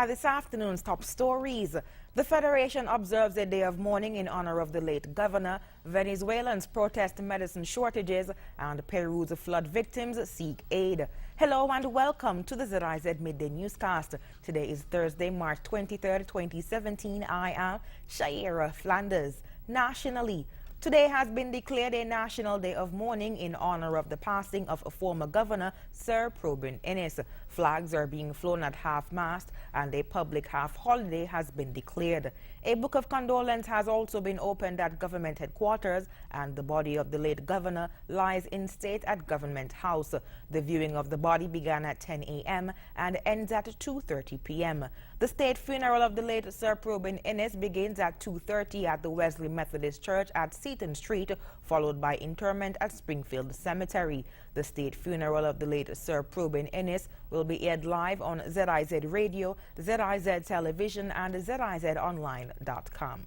are this afternoon's top stories. The Federation observes a day of mourning in honor of the late governor. Venezuelans protest medicine shortages, and Peru's flood victims seek aid. Hello and welcome to the ZIZ Midday Newscast. Today is Thursday, March 23rd, 2017. I am Shaira Flanders. Nationally, today has been declared a national day of mourning in honor of the passing of a former governor, Sir Probin Innis. Flags are being flown at half-mast and a public half-holiday has been declared. A book of condolence has also been opened at government headquarters, and the body of the late governor lies in state at Government House. The viewing of the body began at 10 a.m. and ends at 2:30 p.m. The state funeral of the late Sir Probin Innis begins at 2:30 at the Wesley Methodist Church at Seaton Street, followed by interment at Springfield Cemetery. The state funeral of the late Sir Probin Innis will be aired live on ZIZ Radio, ZIZ Television, and ZIZOnline.com.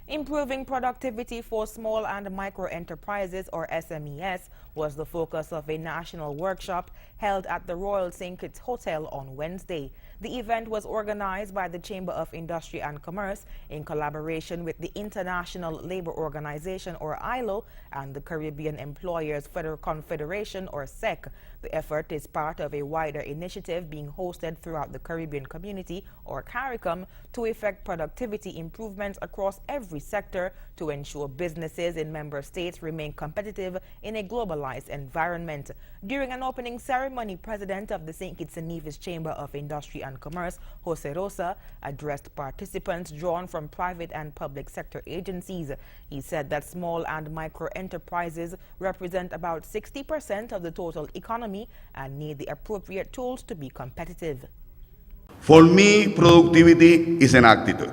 Improving productivity for small and micro enterprises, or SMEs, was the focus of a national workshop held at the Royal St. Kitts Hotel on Wednesday. The event was organized by the Chamber of Industry and Commerce in collaboration with the International Labor Organization, or ILO, and the Caribbean Employers Federal Confederation, or SEC. The effort is part of a wider initiative being hosted throughout the Caribbean community, or CARICOM, to effect productivity improvements across every sector to ensure businesses in member states remain competitive in a globalized environment. During an opening ceremony, President of the St. Kitts and Nevis Chamber of Industry and Commerce, Jose Rosa, addressed participants drawn from private and public sector agencies. He said that small and micro enterprises represent about 60% of the total economy and need the appropriate tools to be competitive. For me, productivity is an attitude.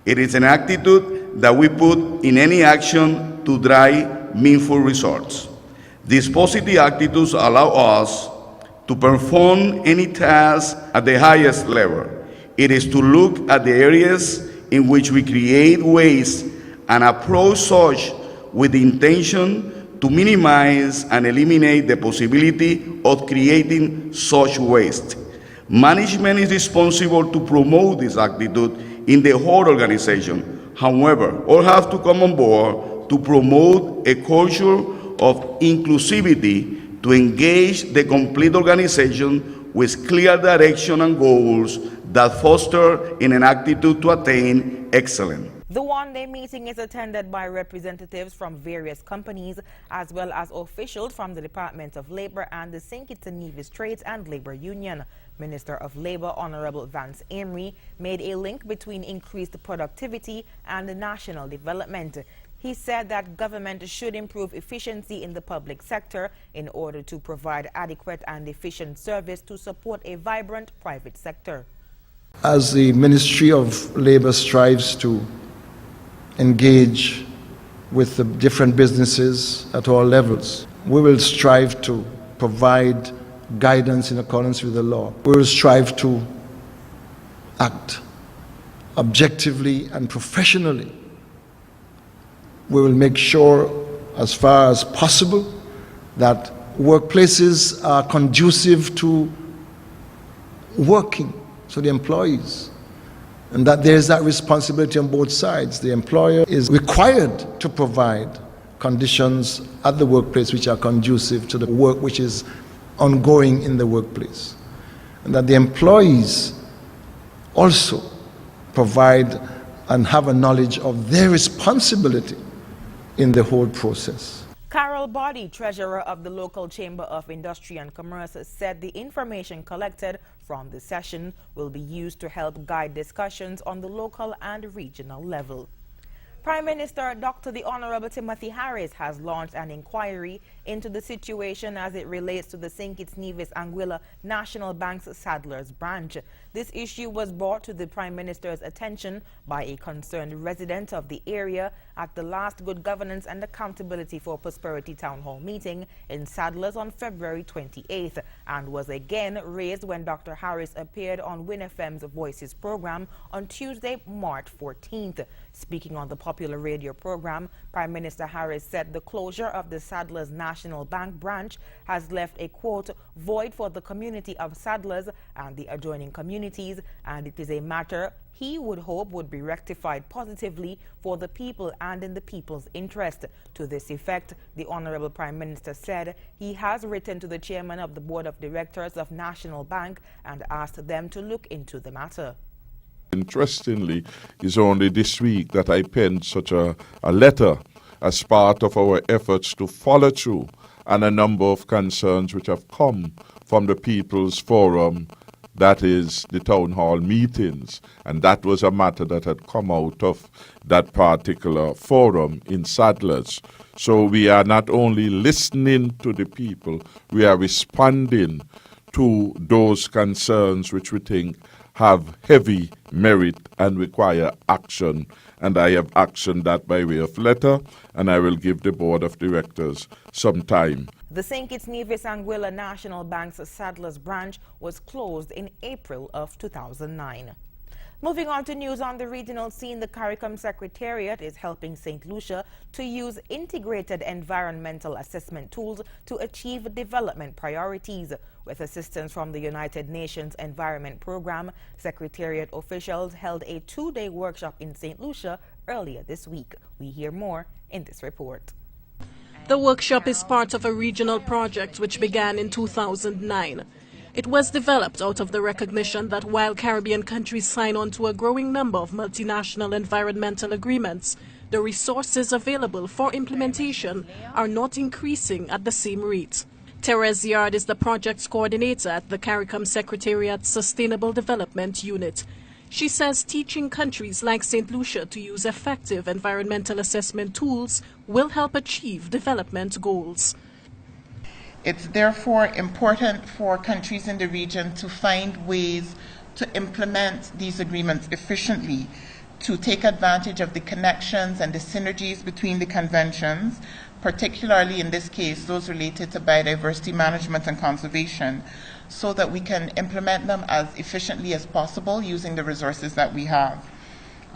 It is an attitude that we put in any action to drive meaningful results. These positive attitudes allow us to perform any task at the highest level. It is to look at the areas in which we create waste and approach such with the intention to minimize and eliminate the possibility of creating such waste. Management is responsible to promote this attitude in the whole organization. However, all have to come on board to promote a culture of inclusivity to engage the complete organization with clear direction and goals that foster in an attitude to attain excellence. The one-day meeting is attended by representatives from various companies as well as officials from the Department of Labor and the St. Kitts and Nevis Trades and Labor Union. Minister of Labor Honorable Vance Amory made a link between increased productivity and national development. He said that government should improve efficiency in the public sector in order to provide adequate and efficient service to support a vibrant private sector. As the Ministry of Labor strives to engage with the different businesses at all levels, we will strive to provide guidance in accordance with the law. We will strive to act objectively and professionally. We will make sure, as far as possible, that workplaces are conducive to working, so the employees, and that there is that responsibility on both sides. The employer is required to provide conditions at the workplace which are conducive to the work which is ongoing in the workplace, and that the employees also provide and have a knowledge of their responsibility in the whole process. Carol Body, treasurer of the local Chamber of Industry and Commerce, said the information collected from the session will be used to help guide discussions on the local and regional level. Prime Minister Dr. the Honorable Timothy Harris has launched an inquiry into the situation as it relates to the St. Kitts Nevis Anguilla National Bank's Sadler's branch. This issue was brought to the Prime Minister's attention by a concerned resident of the area at the last Good Governance and Accountability for Prosperity Town Hall meeting in Sadler's on February 28th, and was again raised when Dr. Harris appeared on Win FM's Voices program on Tuesday, March 14th. Speaking on the popular radio program, Prime Minister Harris said the closure of the Sadler's National Bank branch has left a, quote, void for the community of Sadler's and the adjoining community communities, and it is a matter he would hope would be rectified positively for the people and in the people's interest. To this effect, the Honorable Prime Minister said he has written to the chairman of the Board of Directors of National Bank and asked them to look into the matter. Interestingly, it's only this week that I penned such a letter as part of our efforts to follow through on a number of concerns which have come from the People's Forum, that is the town hall meetings, and that was a matter that had come out of that particular forum in Sadler's. So we are not only listening to the people, we are responding to those concerns which we think have heavy merit and require action. And I have actioned that by way of letter, and I will give the Board of Directors some time. The St. Kitts Nevis Anguilla National Bank's Sadler's branch was closed in April of 2009. Moving on to news on the regional scene, the CARICOM Secretariat is helping St. Lucia to use integrated environmental assessment tools to achieve development priorities. With assistance from the United Nations Environment Program, Secretariat officials held a 2-day workshop in St. Lucia earlier this week. We hear more in this report. The workshop is part of a regional project which began in 2009. It was developed out of the recognition that while Caribbean countries sign on to a growing number of multinational environmental agreements, the resources available for implementation are not increasing at the same rate. Therese Yard is the project's coordinator at the CARICOM Secretariat's Sustainable Development Unit. She says teaching countries like St. Lucia to use effective environmental assessment tools will help achieve development goals. It's therefore important for countries in the region to find ways to implement these agreements efficiently, to take advantage of the connections and the synergies between the conventions, particularly in this case those related to biodiversity management and conservation, so that we can implement them as efficiently as possible using the resources that we have.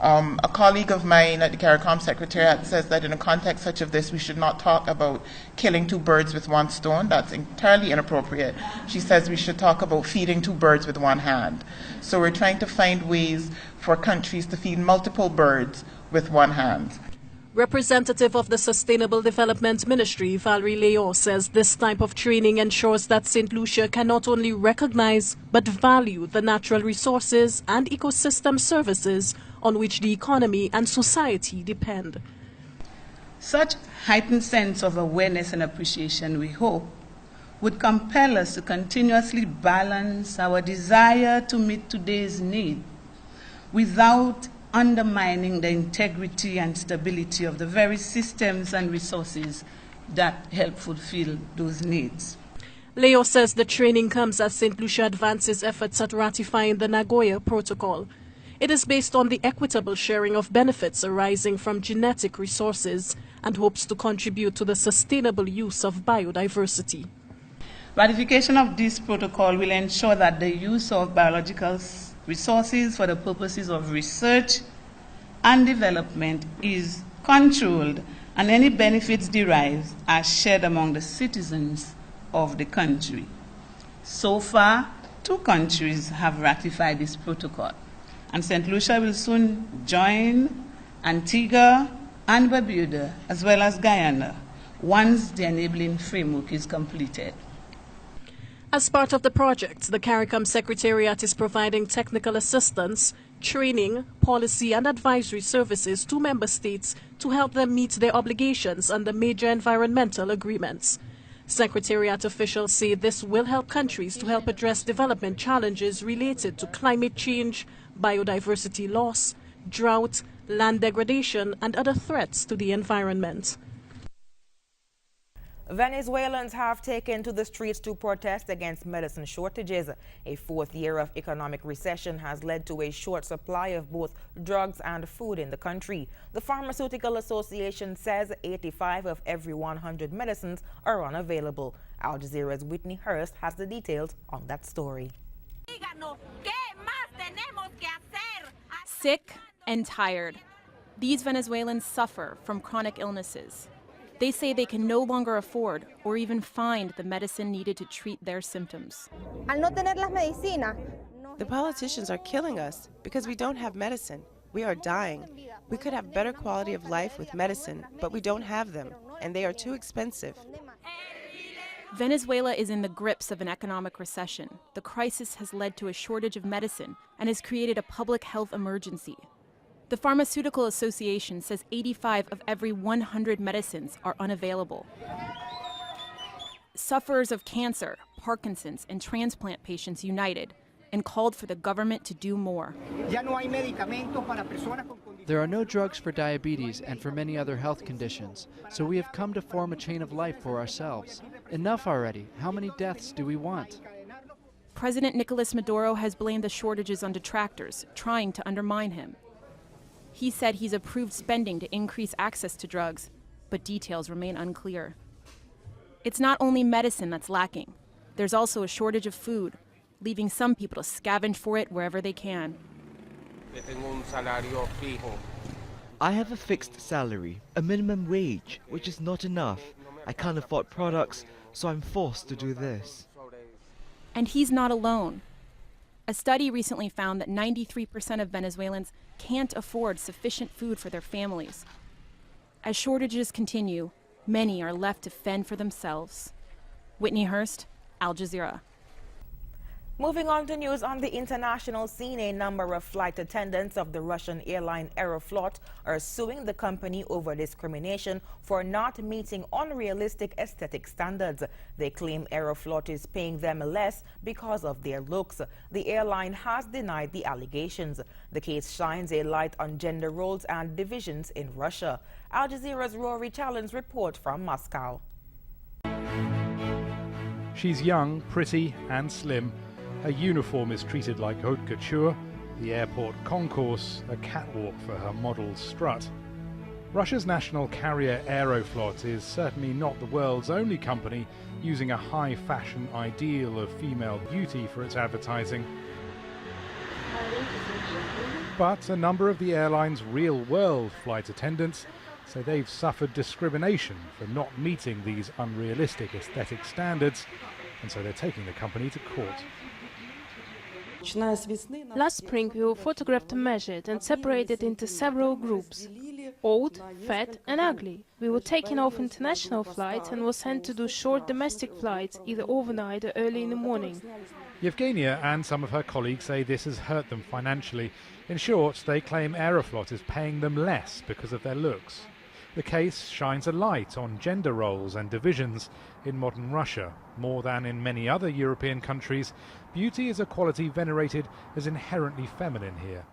A colleague of mine at the CARICOM Secretariat says that in a context such as this, we should not talk about killing 2 birds with 1 stone. That's entirely inappropriate. She says we should talk about feeding 2 birds with 1 hand. So we're trying to find ways for countries to feed multiple birds with 1 hand. Representative of the Sustainable Development Ministry, Valerie Leon, says this type of training ensures that St. Lucia can not only recognize but value the natural resources and ecosystem services on which the economy and society depend. Such heightened sense of awareness and appreciation, we hope, would compel us to continuously balance our desire to meet today's need without undermining the integrity and stability of the very systems and resources that help fulfill those needs. Leo says the training comes as St. Lucia advances efforts at ratifying the Nagoya Protocol. It is based on the equitable sharing of benefits arising from genetic resources and hopes to contribute to the sustainable use of biodiversity. Ratification of this protocol will ensure that the use of biological resources for the purposes of research and development is controlled, and any benefits derived are shared among the citizens of the country. So far, 2 countries have ratified this protocol, and St. Lucia will soon join Antigua and Barbuda, as well as Guyana, once the enabling framework is completed. As part of the project, the CARICOM Secretariat is providing technical assistance, training, policy and advisory services to member states to help them meet their obligations under major environmental agreements. Secretariat officials say this will help countries to help address development challenges related to climate change, biodiversity loss, drought, land degradation and other threats to the environment. Venezuelans have taken to the streets to protest against medicine shortages. A 4th year of economic recession has led to a short supply of both drugs and food in the country. The Pharmaceutical Association says 85 of every 100 medicines are unavailable. Al Jazeera's Whitney Hurst has the details on that story. Sick and tired. These Venezuelans suffer from chronic illnesses. They say they can no longer afford or even find the medicine needed to treat their symptoms. The politicians are killing us because we don't have medicine. We are dying. We could have better quality of life with medicine, but we don't have them, and they are too expensive. Venezuela is in the grips of an economic recession. The crisis has led to a shortage of medicine and has created a public health emergency. The Pharmaceutical Association says 85 of every 100 medicines are unavailable. Sufferers of cancer, Parkinson's, and transplant patients united and called for the government to do more. There are no drugs for diabetes and for many other health conditions, so we have come to form a chain of life for ourselves. Enough already. How many deaths do we want? President Nicolas Maduro has blamed the shortages on detractors, trying to undermine him. He said he's approved spending to increase access to drugs, but details remain unclear. It's not only medicine that's lacking. There's also a shortage of food, leaving some people to scavenge for it wherever they can. I have a fixed salary, a minimum wage, which is not enough. I can't afford products, so I'm forced to do this. And he's not alone. A study recently found that 93% of Venezuelans can't afford sufficient food for their families. As shortages continue, many are left to fend for themselves. Whitney Hurst, Al Jazeera. Moving on to news on the international scene, a number of flight attendants of the Russian airline Aeroflot are suing the company over discrimination for not meeting unrealistic aesthetic standards. They claim Aeroflot is paying them less because of their looks. The airline has denied the allegations. The case shines a light on gender roles and divisions in Russia. Al Jazeera's Rory Challenge report from Moscow. She's young, pretty and slim. Her uniform is treated like haute couture, the airport concourse a catwalk for her model's strut. Russia's national carrier Aeroflot is certainly not the world's only company using a high-fashion ideal of female beauty for its advertising. But a number of the airline's real-world flight attendants say they've suffered discrimination for not meeting these unrealistic aesthetic standards, and so they're taking the company to court. Last spring we were photographed and measured and separated into several groups: old, fat and ugly. We were taken off international flights and were sent to do short domestic flights, either overnight or early in the morning. Yevgenia and some of her colleagues say this has hurt them financially. In short, they claim Aeroflot is paying them less because of their looks. The case shines a light on gender roles and divisions in modern Russia. More than in many other European countries, beauty is a quality venerated as inherently feminine here.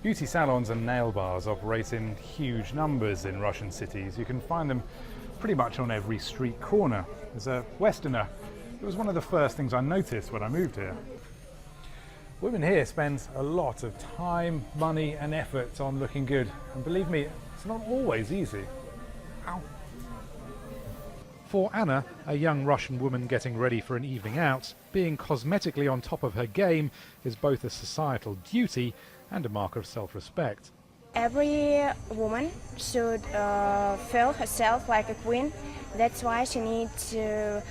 Beauty salons and nail bars operate in huge numbers in Russian cities. You can find them pretty much on every street corner. As a Westerner, it was one of the first things I noticed when I moved here. Women here spend a lot of time, money and effort on looking good. And believe me, it's not always easy. Ow. For Anna, a young Russian woman getting ready for an evening out, being cosmetically on top of her game is both a societal duty and a mark of self-respect. Every woman should feel herself like a queen. That's why she needs to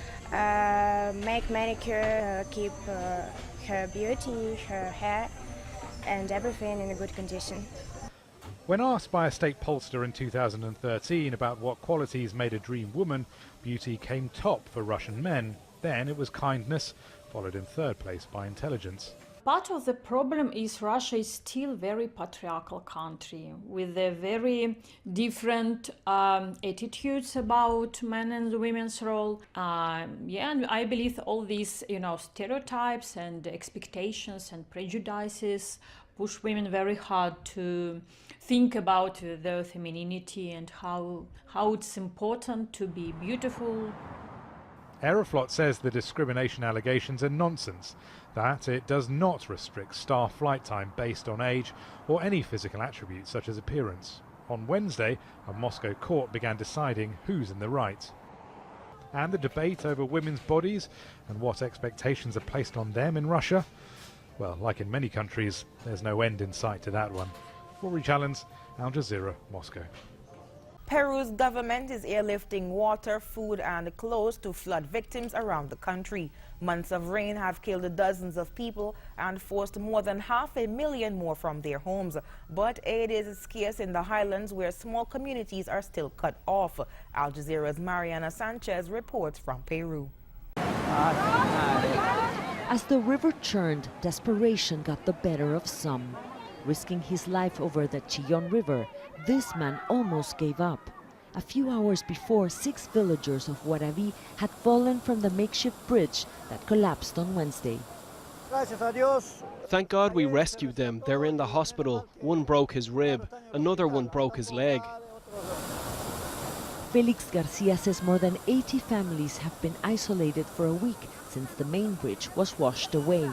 make manicure, keep her beauty, her hair and everything in a good condition. When asked by a state pollster in 2013 about what qualities made a dream woman, beauty came top for Russian men. Then it was kindness, followed in third place by intelligence. Part of the problem is Russia is still a very patriarchal country with a very different attitudes about men and women's role. And I believe all these, stereotypes and expectations and prejudices push women very hard to think about their femininity and how it's important to be beautiful. Aeroflot says the discrimination allegations are nonsense, that it does not restrict staff flight time based on age or any physical attributes such as appearance. On Wednesday, a Moscow court began deciding who's in the right. And the debate over women's bodies and what expectations are placed on them in Russia, well, like in many countries, there's no end in sight to that one. Rory Challens, Al Jazeera, Moscow. Peru's government is airlifting water, food and clothes to flood victims around the country. Months of rain have killed dozens of people and forced more than 500,000 more from their homes. But aid is scarce in the highlands where small communities are still cut off. Al Jazeera's Mariana Sanchez reports from Peru. As the river churned, desperation got the better of some. Risking his life over the Chillon River, this man almost gave up. A few hours before, 6 villagers of Guaraví had fallen from the makeshift bridge that collapsed on Wednesday. Thank God we rescued them. They're in the hospital. One broke his rib, another one broke his leg. Felix Garcia says more than 80 families have been isolated for a week since the main bridge was washed away.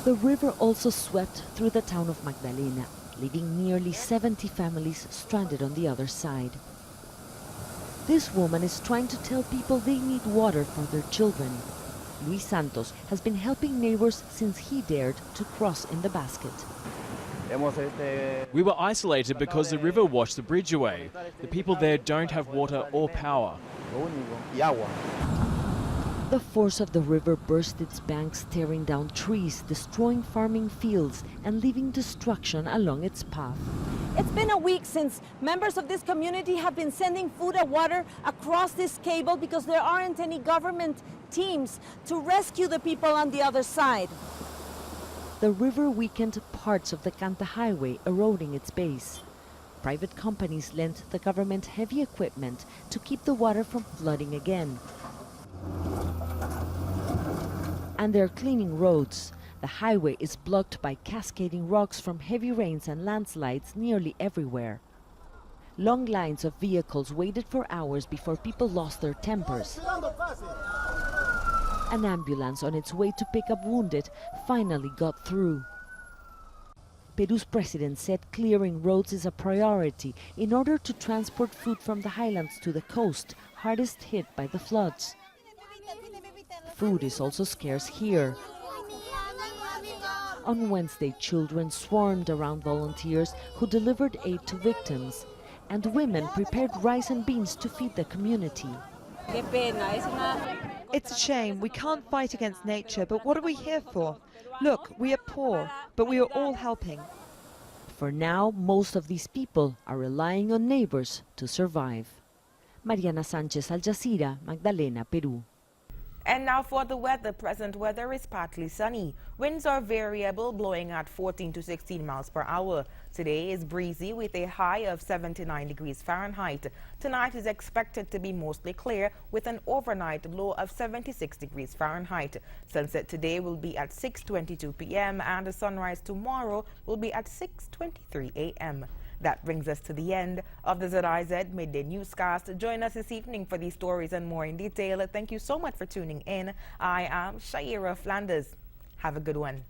The river also swept through the town of Magdalena, leaving nearly 70 families stranded on the other side. This woman is trying to tell people they need water for their children. Luis Santos has been helping neighbors since he dared to cross in the basket. We were isolated because the river washed the bridge away. The people there don't have water or power. The force of the river burst its banks, tearing down trees, destroying farming fields, and leaving destruction along its path. It's been a week since members of this community have been sending food and water across this cable because there aren't any government teams to rescue the people on the other side. The river weakened parts of the Canta Highway, eroding its base. Private companies lent the government heavy equipment to keep the water from flooding again. And they're cleaning roads. The highway is blocked by cascading rocks from heavy rains and landslides nearly everywhere. Long lines of vehicles waited for hours before people lost their tempers. An ambulance on its way to pick up wounded finally got through. Peru's president said clearing roads is a priority in order to transport food from the highlands to the coast, hardest hit by the floods. Food is also scarce here. On Wednesday, children swarmed around volunteers who delivered aid to victims, and women prepared rice and beans to feed the community. It's a shame. We can't fight against nature, but what are we here for? Look, we are poor, but we are all helping. For now, most of these people are relying on neighbors to survive. Mariana Sanchez, Al Jazeera, Magdalena, Peru. And now for the weather. Present weather is partly sunny. Winds are variable, blowing at 14 to 16 miles per hour. Today is breezy with a high of 79 degrees Fahrenheit. Tonight is expected to be mostly clear with an overnight low of 76 degrees Fahrenheit. Sunset today will be at 6:22 p.m. and the sunrise tomorrow will be at 6:23 a.m. That brings us to the end of the ZIZ Midday Newscast. Join us this evening for these stories and more in detail. Thank you so much for tuning in. I am Shaira Flanders. Have a good one.